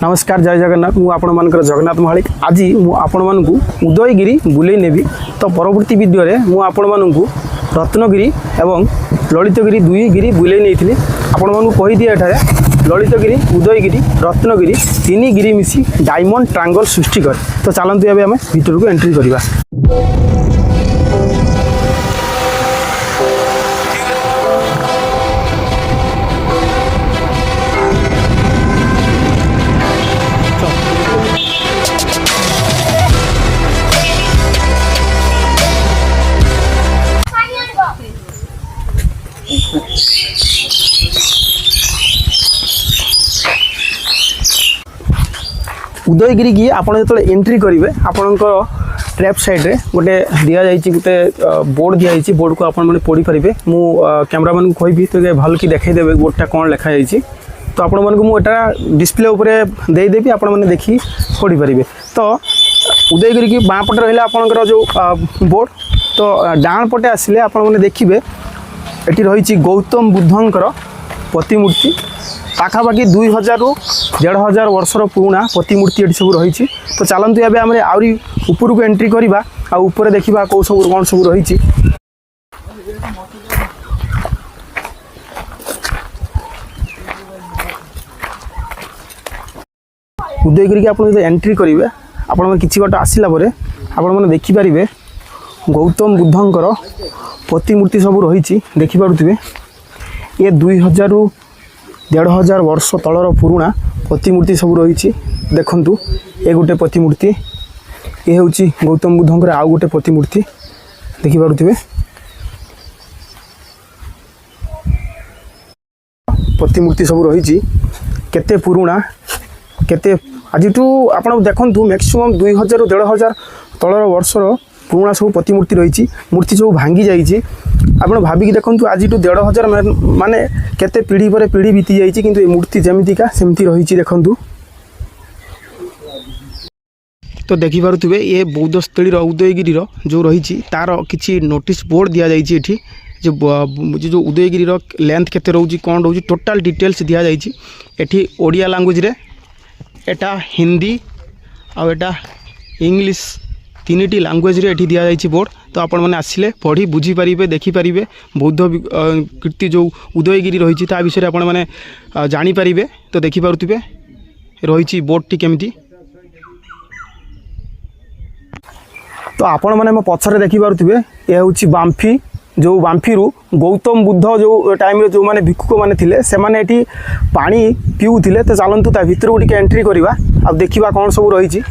नमस्कार जय जगन्नाथ मु आपण मानकर जगन्नाथ महालिक आज मु आपण मानकु उदयगिरी बुले नेबी तो परवर्ती वीडियो रे मु आपण मानकु रत्नगिरी एवं ललितगिरी दुई गिरी बुले नेइथिली आपण मानकु कहि दिया एठारे ललितगिरी उदयगिरी रत्नगिरी तीन गिरी मिसी डायमंड ट्रायंगल सृष्टि करे। तो चलंतु एबे हम भीतर को एंट्री करबा। उदयगिरी की आप जो एंट्री करेंगे आपण ट्रैप साइड रे गोटे दि जाइए गोटे बोर्ड दि जाइए बोर्ड को आपण पढ़ी पारे मु कैमरा मैन को कहबी तो भल कि देखईदेवे बोर्डटा कौन लिखाई तो आपण मानक मुझे डिस्प्ले उपरे देदेवी आपण मैंने देखी पढ़ी पारे। तो उदयगिरी की बाँ पटे रहा आपंकर जो बोर्ड तो डाण पटे आसिले आपण मैंने देखिए ये रही गौतम बुद्धंकर प्रतिमूर्ति पाखापाखि 2000 रु 1500 वर्षर पुराना प्रतिमूर्ति ये सब रही। तो चलतु एवं आम आहरी ऊपर को एंट्री करवा आउपर देखा कौ सब कौन सब रही। उदयगिरी की आप एंट्री करेंगे आपण किसी बाट आसला आपण मैंने देखिपारे गौतम बुद्धंकर प्रतिमूर्ति सब रही देखिपे ये 2000 रु 1500 वर्ष तलर पुराना प्रतिमूर्ति सब रही। देखंतु ये गोटे प्रतिमूर्ति ये हूँ गौतम बुद्धंकर आउ गोटे प्रतिमूर्ति देखिपे प्रतिमूर्ति सब रही केते पुराना केते आज आप देखु मैक्सिमम 2000 रु 1500 तलर वर्षर पुराना सब प्रतिमूर्ति रही मूर्ति सब भांगी जाइए। आप भाविकी देखु आज 1500 माने केते पीढ़ी पर पीढ़ी बीती जाइए किंतु ये मूर्ति जमीतिका सेमती रही देखु। तो देखिपे ये बौद्ध स्थली उदयगिरी जो रही तार किसी नोटिस बोर्ड दि जाइए जो उदयगिरी लेंथ केते रोची कौन रोची टोटाल डिटेल्स दि जाइए ओडिया लैंग्वेज रे एटा हिंदी आटा इंग्लिश तीन टी लैंग्वेज रे एठी दिया जाइए बोर्ड। तो आपण मैंने आसिले पढ़ी बुझीपारे देखिपारे बौद्ध कीर्ति जो उदयगिरी रही ता विषय आपण मैंने जानीपारे। तो देखिपे रही बोर्ड टी केमती। तो आपण मैंने पछरे देखिपे ये हूँ बाम्फी जो बाम्फी रु गौतम बुद्ध जो टाइम जो माने भिक्षुक माने थिले से माने एठी पानी पिउथिले। तो चलंतु ता भीतर को टिके एंट्री करवा आ देखिबा कौन सब रही।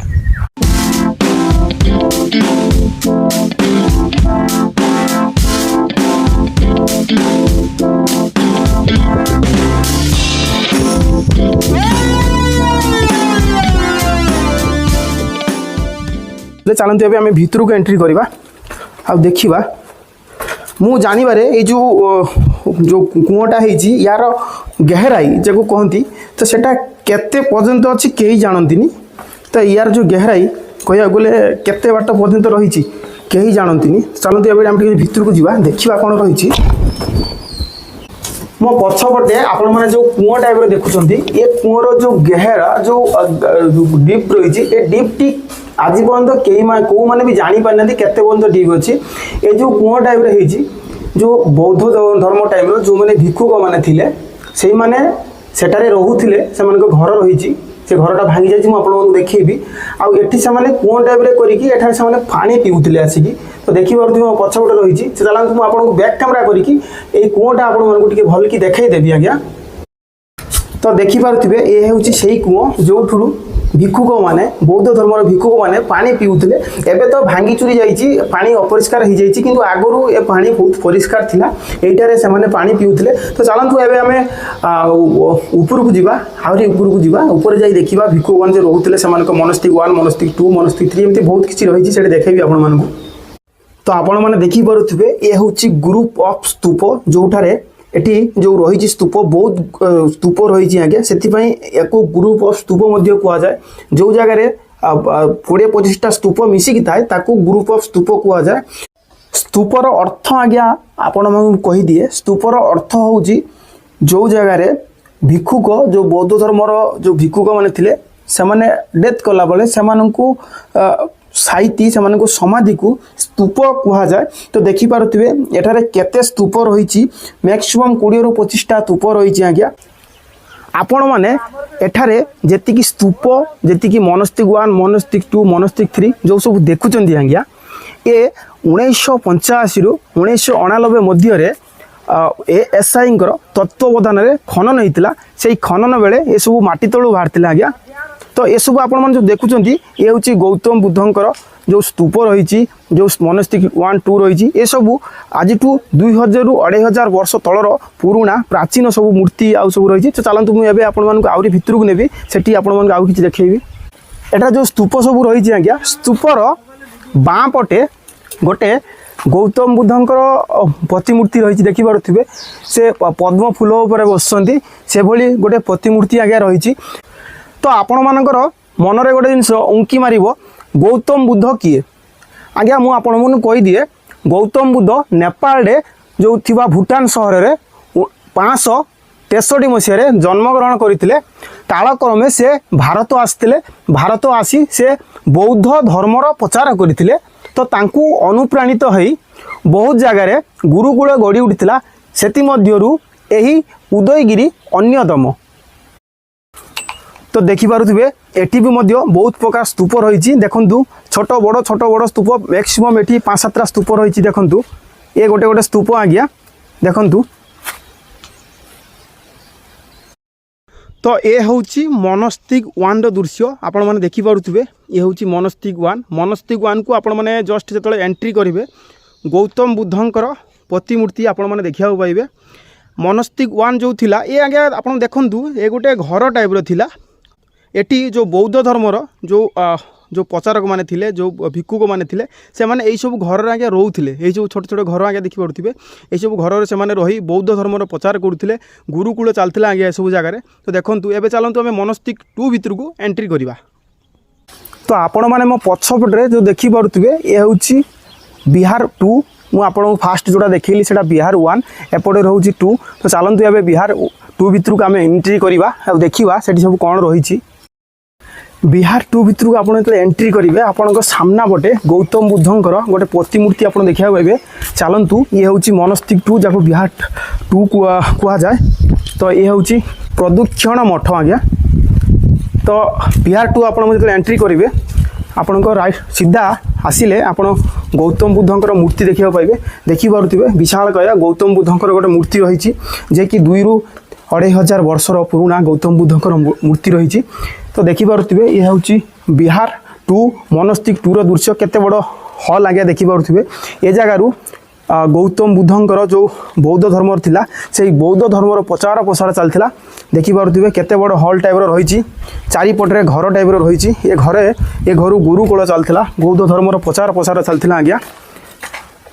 चलते अभी आम भीतर को एंट्री करवा आ देखा मु जानवे ये जो कुआटा है यार गहराई जब कहती तो सेटा केते पर्यंत अच्छी कहीं जानती। तो यार जो गहराई कह गले केते बाट पर्यंत रही कहीं जानती। चलते अभी आम भीतर को जावा देखा कौन रही। मो पछपटे आपण मैंने जो कुआ टाइप देखुं ये कुआर जो गहरा जो डीप रही ये डीप टी आज पर्यंत कई कौ मैंने भी जानी पारि ना केते पर्यंत डीप अच्छी। ये जो कुआ टाइप रही जो बौद्ध धर्म टाइम जो मैंने भिक्षुक मैंने थिले से माने सेटारे रहुथिले से घर रही से घरटा भांगी जाइए मुझे देखी आठी से कुआ टाइप करी से पानी पीउथिले आसिकी। तो देखिपे मो पछपटे रही चलते मुझे बैक कैमेरा करके कुआटा आपको भल कि देखईदेवी आज्ञा। तो देखिपे ये हूँ से कुआ जो भिक्षुक माने बौद्ध धर्मर भिक्षुक माने पानी पीउथिले। एबे तो भांगी चुरी जाइए पानी अपरिष्कार हो जाइए किंतु आगरू ए पानी बहुत परिष्कार थिला एटारे से माने पानी पीउथिले। तो चलतु एबे आमे ऊपर को जीवा आहरी ऊपर को जीवा ऊपर जाई देखिबा भिक्षुक मान जे रहउथिले सेमानक मोनास्टिक 1 मोनास्टिक 2 मोनास्टिक 3 एमती बहुत किछि रही सेटे देखेबी आपण मानकु। तो आपण माने देखि पारुथिबे ए होछि ग्रुप ऑफ स्तूप जोठारे एटी जो रही स्तूप बहुत स्तूप रही आगे से एक ग्रुप ऑफ स्तूप कह जाए जो जगार 20-25टा स्तूप मिसिकी थाए ताकू ग्रुप ऑफ स्तूप कह जाए। स्तूपर अर्थ आज्ञा आपण कहीदिए स्तूपर अर्थ हूँ जो जगार भिक्षुक जो बौद्ध धर्मर जो भिक्षुक मैंने थिले से माने डेथ कला बेले से साइती से समाधि को स्तूप कह जाए। तो देखि पारुथिबे एठारे केते स्तूप रही मैक्सिमम 20 ରୁ 25टा स्तूप रही आज्ञा। आपण मैंने एठारे जेतिकी स्तूप जेतिकी मोनस्टिक 1 मोनस्टिक 2 मोनस्टिक 3 जो सब देखुं आज्ञा ए 1985 ରୁ 1989 मध्य एएसआई तत्वावधान में खनन होता से खनन बेले ये सब माटी तलू बाहर आज्ञा। तो ये सब आपण मैंने जो देखुं ये हूँ गौतम बुद्धंकर जो स्तूप रही जो मोनस्टिक 1 2 रही ये सब आज 2000 ରୁ 2500 वर्ष तलर पुराना प्राचीन सब मूर्ति आउ सब रही। तो चलतु मुझे आपको आहरी भितर को नेबी सेठी आपण आउ कि देखी एटा जो स्तूप सब रही आज्ञा स्तूपर बाँ पटे गोटे गौतम बुद्धंकर प्रतिमूर्ति रही देखि पारुथिबे से पद्म फूल उपर बसुँच से भली गोटे प्रतिमूर्ति आज्ञा रही। तो आपण मानकर मनरे गोटे जिनस उंकी मार गौतम बुद्ध किए आज्ञा मु आपण मन कहीदिए गौतम बुद्ध नेपाल रे जो थिबा भूटान सहर रे 563 मसीह जन्मग्रहण करते कालक्रमे से भारत आसते भारत आसी से बौद्ध धर्मर प्रचार करते। तो तांकू अनुप्राणित होई बहुत जगार गुरुकुल गढ़ी उठिला सेति मध्यरु एही उदयगिरी अन्यतम। तो देखि पारुथिबे एटी भी मध्य बहुत प्रकार स्तूप रही देखंतु छोट बड़ स्तूप मैक्सिमम एटी 5-7टा स्तूप रही देखंतु ये गोटे गोटे स्तूप आज्ञा देखंतु। तो ये हूँ मोनस्टिक 1 दृश्य आपण मैंने देखि पारुथिबे ये हूँ मोनस्टिक 1 को आपण मैंने जस्ट जो एंट्री करेंगे गौतम बुद्धंकर प्रतिमूर्ति आपण मैंने देखा पाइबे। मोनस्टिक 1 जो थिला ये आज्ञा आपण देखंतु ये गोटे घर टाइप रो थिला एटी जो बौद्ध धर्मर जो प्रचारक माने थिले जो भिक्षुक माने थिले से माने एई सब घर आगे रोउथिले एई सब छोट छोट घर आगे देखि पड़ुथिबे एई सब घर से माने रही बौद्ध धर्मर प्रचार करुथिले गुरुकुल चलथिला आगे ए सब जगह। तो देखंतु एबे चलंतु हमें मोनस्टिक 2 भीतर को एंट्री करिवा। तो आपण माने मो पछपटरे जो देखि पड़ुथिबे ए होउची बिहार 2 मु आपन फास्ट जोड़ा देखैली सेटा बिहार 1 एपटे रहउची 2। तो चलंतु एबे बिहार 2 भीतर को हमें एंट्री करिवा आ देखिवा सेठी सब कोन रहिची। बिहार 2 भीतर को आपन जो एंट्री करेंगे आपण सामना पटे गौतम बुद्धंकर गोटे प्रतिमूर्ति आप देखा पाइबे। चलतु ये हूँ मोनस्टिक 2 जहाँ बिहार 2 कह जाए। तो ये हूँ प्रदक्षिण मठ आज्ञा। तो बिहार 2 आप एंट्री करेंगे आपण राइट सीधा आसिले आपण गौतम बुद्धंकर मूर्ति देखा पाइबे देखि पारुथिबे विशाल कया गौतम बुद्धंकर गोटे मूर्ति रही जे कि 2 ରୁ 2500 वर्षर पुराना गौतम बुद्धंकर मूर्ति रही। तो देखि पारुथिबे ये हूँ बिहार 2 मोनस्टिक 2 रो दृश्य केते बड़ हॉल आगे देखि पारुथिबे ए जगारू गौतम बुद्धंकर जो बौद्ध धर्म थिला से बौद्ध धर्मर प्रचार प्रसार चलता देखि पारुथिबे केते बड़ हॉल टाइप रही चारिपटे घर टाइप रही ये घर गुरुकुल चलता बौद्ध धर्मर प्रचार प्रसार चलता आज्ञा।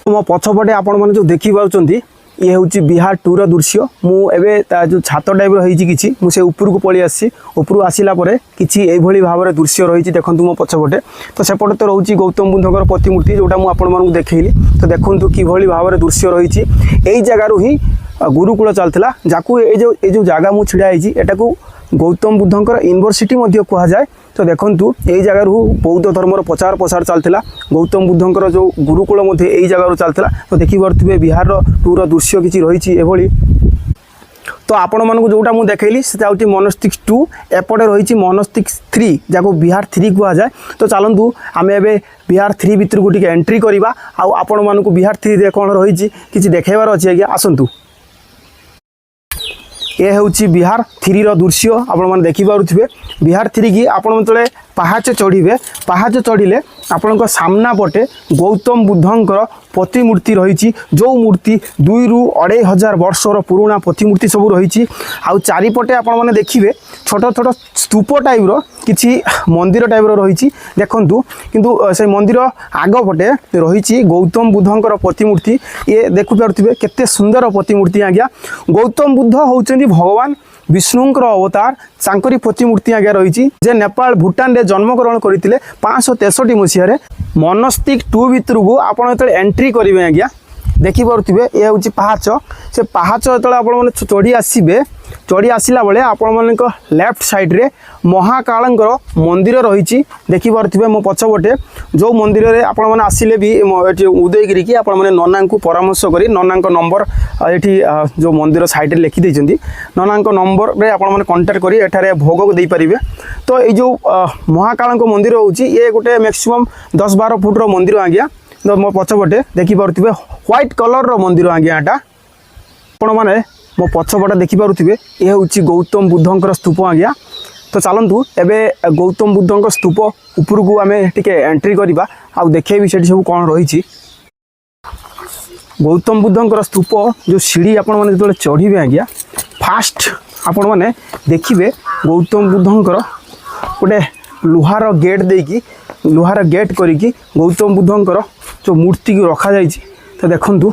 मो पछपटे आपण माने जो देखि पारुचंती ये हूँ बिहार 2 रो दृश्य मुझे जो छात टाइप रही किसी मुझे ऊपर को पलि आसी ऊपर आसला किसी यही भाव में दृश्य रही देखूँ मो पछपटे। तो सेपटे तो रोचे गौतम बुद्धंकर प्रतिमूर्ति जोटा मुझे देखली। तो देखूँ कि भाव में दृश्य रही यही जगार ही गुरुकुल चलता जाकू ये जो जगह मुझे छिड़ाई एटा को गौतम बुद्धंकर यूनिवर्सिटी कह जाए। तो देखंतु यही जगार बौद्ध धर्मर प्रचार प्रसार चलता गौतम बुद्धंकर जो गुरुकुल यही जगार चलता। तो देखि पारुथिबे बिहार 2 रो दृश्य किछि रही एभली। तो आपण मानक जोटा मुझे देखली से हूँ मोनस्टिक 2 एपटे रही मोनस्टिक 3 जहाँ बिहार 3 कह जाए। तो चलतु आम ए बिहार 3 भीतर को एंट्री करवा आपण मानक बिहार 3 कौन रही कि देखाइबार अच्छे आज्ञा आसतु। ये हूँ बिहार 3 रो दृश्य आपण मैंने देखि पारुथिबे बिहार 3 की आपण जो पहाच चढ़े पहाच चढ़ले आपण सामना पटे गौतम बुद्धंकर प्रतिमूर्ति रही जो मूर्ति 2 ରୁ 2500 वर्षर पुराना प्रतिमूर्ति सब रही चारिपटे आपण मैंने देखिए छोट छोट स्तूप टाइप रो किछि मंदिर टाइप रो रही देखंतु किंतु से मंदिर आग पटे रही गौतम बुद्धंकर प्रतिमूर्ति ये देखु पारुथिबे केते सुंदर प्रतिमूर्ति आज्ञा। गौतम बुद्ध होउचंदी भगवान विष्णुंकर अवतार सांकरी प्रतिमूर्ति आज्ञा रही जे नेपाल भूटान रे जन्मग्रहण करते 563 मसीह मोनस्टिक 2 भीतर को आप एंट्री करेंगे आज्ञा देखि पारुथिबे ए होची पहाच से पहाच जतले आपण माने चढ़ी आसीबे चढ़ी आसिला बेले आपण मानक लेफ्ट साइड रे महाकालंकर मंदिर रही देखि पारुथिबे मो पछपटे जो मंदिर रे आपण माने आसिले भी एठी उदयगिरी की आपण माने नना को परामर्श करी नना नंबर एठी जो मंदिर साइड रे लिखि दैछंती नना नंबर रे आपण माने कांटेक्ट करी एठारे भोग दे परिबे। तो ये जो महाकालंक मंदिर होची ये गोटे मैक्सिमम 10-12 फुट रो मंदिर आज्ञा तो मो पछपटे देखि पारुथिबे व्हाइट कलर रो मंदिर आज्ञा एटा आपण माने मो पछपटे देखि पारुथिबे ये होची गौतम बुद्धंकर स्तूप आज्ञा। तो चलतु एबे गौतम बुद्धंकर स्तूप ऊपर को आमे टिके एंट्री करबा आ देखेबी सेठी सब कोन रहिछि। गौतम बुद्धंकर स्तूप जो सीढ़ी आपण माने जतले चढ़ीबे आज्ञा फास्ट आपण माने देखिबे गौतम बुद्धंकर गोटे लुहार गेट देकी लुहार गेट करिकी गौतम बुद्धंकर जो मूर्ति की रखा जाइछि। तो देखंतु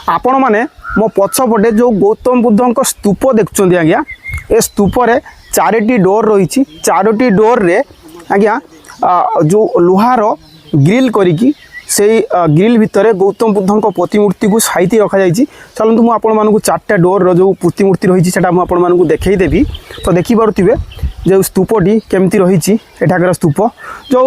आपण माने मो पछपटे जो गौतम बुद्धंकर स्तूप देखुछंती आज्ञा ए स्तूप रे चारोटी डोर रही चारोटी डोर रे आज्ञा जो लुहार ग्रिल करिकी से ग्रिल भितर गौतम बुद्धंकर प्रतिमूर्ति को साइती रखा जाइछि। चलतु मु आपण मानकु चारटा डोर जो प्रतिमूर्ति रही सेटा मु आपण मानकु देखै देबी। तो देखि पारुथिबे जो स्तूपटी केमती रही एठाकर स्तूप जो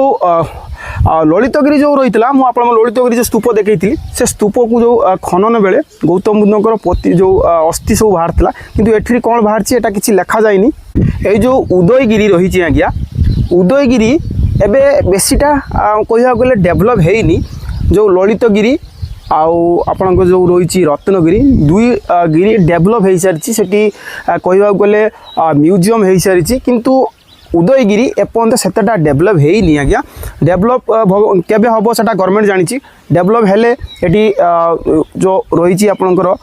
ललितगिरी जो रही मु आपण ललितगिरी जो स्तूप देखी से स्तूप को जो खनन बेले गौतम बुद्धंकर पति जो अस्थि सब बाहर था किंतु एठी कौन बाहर एटा किछि लेखा जाइनी। ए जो उदयगिरी रही आज्ञा उदयगिरी एबे बेसीटा कहिया गले डेभलप हेइनी जो ललितगिरी आउ आपन जो रही रत्नगिरी दुई गिरी डेभलप हो सारी सेठी कहिया गले म्यूजियम हो सारी किंतु उदयगिरी एपर्यंत सेटा डेभलप हेइनी आज्ञा। डेभलप केबे हबो सेटा गवर्नमेंट जानिछि डेभलप हेले एटी जो रही आपनकर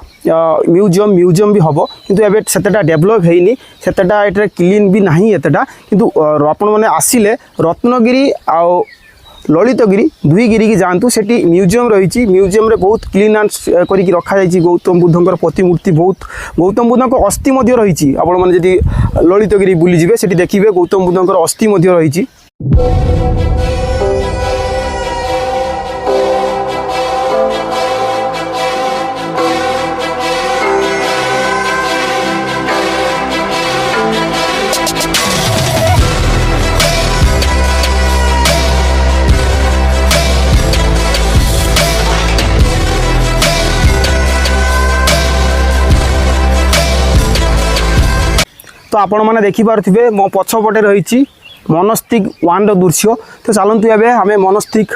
म्यूजियम भी हबो किंतु एबे सेटा डेभलप हेइनी सेटा एटे क्लीन भी नाही एतटा किंतु आपण माने आसिले रत्नगिरी आउ ललितगिरी दुई गिरी की जातु सेठी म्यूजियम रही म्यूजियम रे बहुत क्लीन एंड करिकी रखा जाइछि। गौतम बुद्धंकर प्रतिमूर्ति बहुत गौतम बुद्धंकर अस्थि मध्य रही आपण माने जदि ललितगिरी बुली जिवे सेठी देखिबे गौतम बुद्धंकर अस्थि मध्य रही। तो आपण मैंने देखिपे मो पछपटे रही मनस्तिक 1 दृश्य। तो चलतु एवं आम मनस्तिक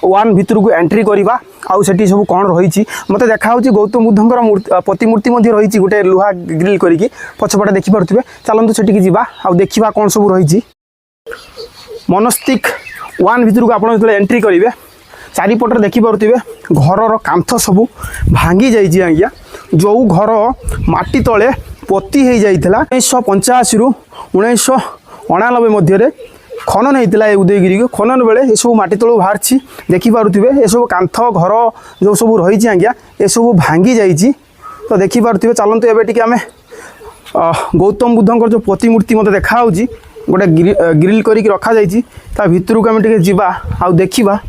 1 भितर को एंट्री करवा आउ सेठी सब कौन रही मत देखा गौतम बुद्धंकर प्रतिमूर्ति रही गोटे लुहा ग्रिल करिकी पछपटे देखिपे। चलतु सेठी जावा आउ देखा कौन सब रही मनस्तिक 1 भितर को आप एंट्री करेंगे चारिपटे देखिपे घर कांथ सब भांगी जाइए आज्ञा जो घर माटी तले पोती हो जाइला 1985 रु 1989 मध्य खनन होता है उदयगिरी को खनन बेले ये सब माटी तलू बाहर देखिपे ये सब कांथ घर जो सब रही आज्ञा ये सब भांगी जाइए। तो देखिपे चलतु एवं टी आम गौतम बुद्धंकर जो प्रतिमूर्ति मत देखा गोटे ग्रिल करिक रखा जाइए ता भितर को आम टे जा आउ देखा।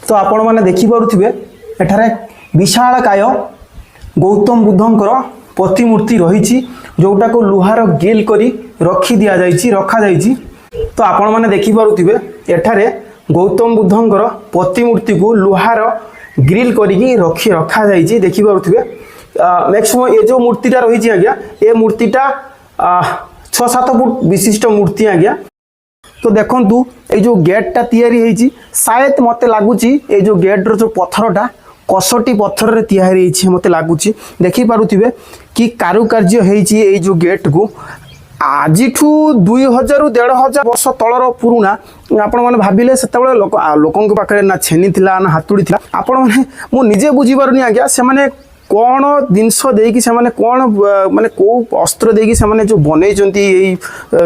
तो आपण मैंने देखिपे एठारे विशालकाय गौतम बुद्धंकर प्रतिमूर्ति रही जोटा को लुहार ग्रिल करी रखी दिया रखा जाइछि। तो आपण मैंने देखिपे एठारे गौतम बुद्धंकर प्रतिमूर्ति को लुहार ग्रिल करी रखा जाइछि देखिपे। मैक्सिमम ये जो मूर्तिटा रही आज्ञा ये मूर्तिटा 6-7 फुट विशिष्ट मूर्ति आज्ञा। तो देखंतु ये जो गेटटा तैयारी होईची शायद मते लागुची ये जो गेट रो जो पत्थरटा कसटी पत्थर रे तैयारी होईची मते लागुची देखि पारुथिबे कि कारुकार्य होईची ये जो गेट को आजिठू 2000-1500 वर्ष तलर पुरुना आपण माने भाबिले सेतबेले लोकंक पाखरे ना छेनी थिला ना हातुड़ी थिला आपण माने मो निजे बुझी पारुनी आज्ञा से माने कौन जिनस देकी से माने कौन माने को अस्त्र देकी से माने जो बनै चंती ए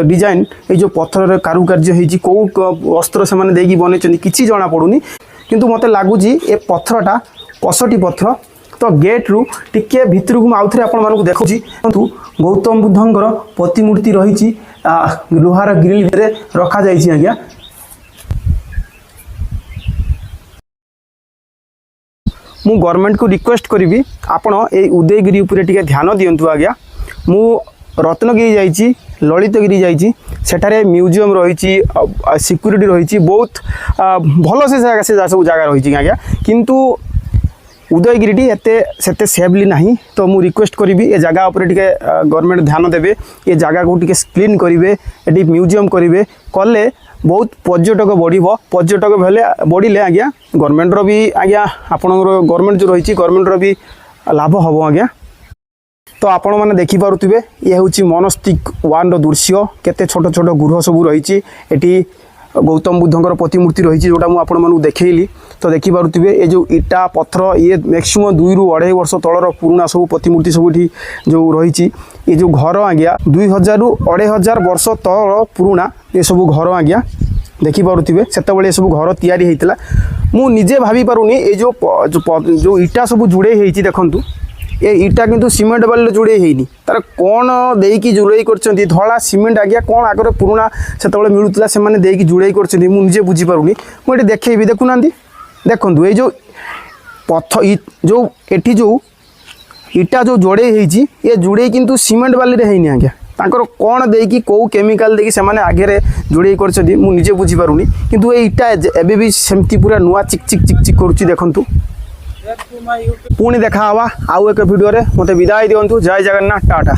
डिजाइन ए जो पत्थर रे कारुकार्य होईची को अस्त्र से माने देकी बनै चंती किछि जणा पडुनी किंतु मते लागुची ए पत्थरटा कसटी पत्थर। तो गेट रु टिके भितर को आउ थे आपको देखुची गौतम बुद्धंकर प्रतिमूर्ति रही लुहार ग्रिल रे रखा जाइए आज्ञा। मु गवर्नमेंट को रिक्वेस्ट करी आपण ए उदयगिरी उपरे टिके ध्यान दिंतु आज्ञा। मु रत्नगिरी जाइए ललितगिरी जाइए सेठारे म्यूजियम रही सिक्यूरीटी रही बहुत भल से सब जगह रही आज्ञा किंतु उदयगिरी एते सेते सेफली नहीं। तो मु रिक्वेस्ट करी ए जगह उपर टिके गवर्नमेंट ध्यान देवे ये जगह को टिके क्लीन करेंगे ये म्यूजियम करेंगे कले बहुत पर्यटक पर्यटक भेले बढ़िले आज्ञा गवर्नमेंटर भी आज्ञा आपणकर गवर्नमेंट जो रही गवर्नमेंटर भी लाभ हम आज्ञा। तो आपण मैंने देखिपे ये हूँ मोनास्टिक वन दृश्य केते छोट छोट गृह सब रही एटी गौतम बुद्धंकर प्रतिमूर्ति रही जोटा मुझे आपण मानू देखली। तो देखिपे ये जो इटा पत्थर ये मैक्सिमम 2 ରୁ 2.5 वर्ष तलर पुराना सब प्रतिमूर्ति सब जो रही ये जो घर आज्ञा 2000 ରୁ 2500 वर्ष तल पुराना ये सब घर आज्ञा देखिपे से सब घर तैयारी होता मु निजे भाभी पारुनी ये जो इटा सब जोड़े होती देखु ये इटा किंतु सीमेंट बाली जोड़े होनी तार कौन देकी जोड़े कर धला सीमेंट आज्ञा कौन आगे पुराना से मिलूला से मैंने देकी जोड़े कर मुझे बुझीपारूनी मुझे देखेबी देखुना देखु ये जो पत्थर जो एटी जो इटा जो जोड़े होती ये जोड़े किंतु सीमेंट बाली होनी आज्ञा तांकर कौन देकी कौ केमिकल देकी से माने आगे जोड़े कर मुझे बुझीपारूनी किंतु ये इटा एबे भी सेमती पूरा नुआ चिक चिक चिक चिक करुच्ची देखंतु। पुणी देखा आउ एक वीडियो रे मते विदाई दियंतु। जय जगन्नाथ टाटा।